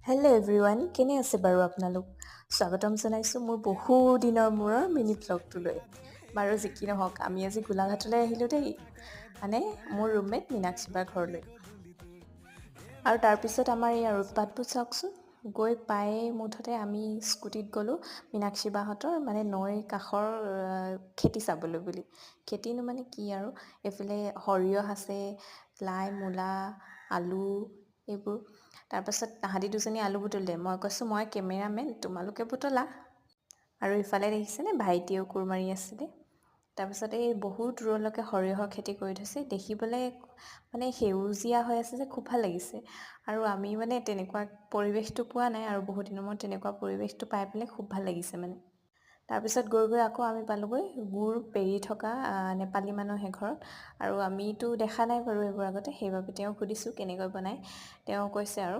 Hello' everyone, কেনে আছে বাৰু আপোনালোক? স্বাগতম জনাইছোঁ মোৰ বহু দিনৰ মূৰৰ মিনি ব্লগটোলৈ। বাৰু যি কি নহওক, আমি আজি গোলাঘাটলৈ আহিলোঁ দেই, মানে মোৰ ৰুমমেট মীনাক্ষী বাৰ ঘৰলৈ। আৰু তাৰপিছত আমাৰ এই উৎপাতবোৰ চাওকচোন। গৈ পায়ে মুঠতে আমি স্কুটিত গ'লোঁ মীনাক্ষী বাহঁতৰ মানে নৈৰ কাষৰ খেতি চাবলৈ বুলি। খেতিনো মানে কি আৰু, এইফালে সৰিয়হ আছে, লাই মূলা আলু এইবোৰ। তাৰপাছত তাহাঁতি দুজনী আলু বুটলিলে, মই কৈছোঁ মই কেমেৰামেন, তোমালোকে বুটলা। আৰু ইফালে দেখিছেনে ভাইটিয়েও কোৰ মাৰি আছিলে। তাৰপিছত এই বহুত দূৰলৈকে সৰিয়হৰ খেতি কৰি থৈছে, দেখিবলৈ মানে সেউজীয়া হৈ আছে যে খুব ভাল লাগিছে। আৰু আমি মানে তেনেকুৱা পৰিৱেশটো পোৱা নাই, আৰু বহুত দিনৰ মূৰত তেনেকুৱা পৰিৱেশটো পাই পেলাই খুব ভাল লাগিছে মানে। তাৰপিছত গৈ গৈ আকৌ আমি পালোঁগৈ গুড় পেৰি থকা নেপালী মানুহ এঘৰত। আৰু আমিতো দেখা নাই বাৰু এইবোৰ আগতে, সেইবাবে তেওঁক সুধিছোঁ কেনেকৈ বনায়। তেওঁ কৈছে আৰু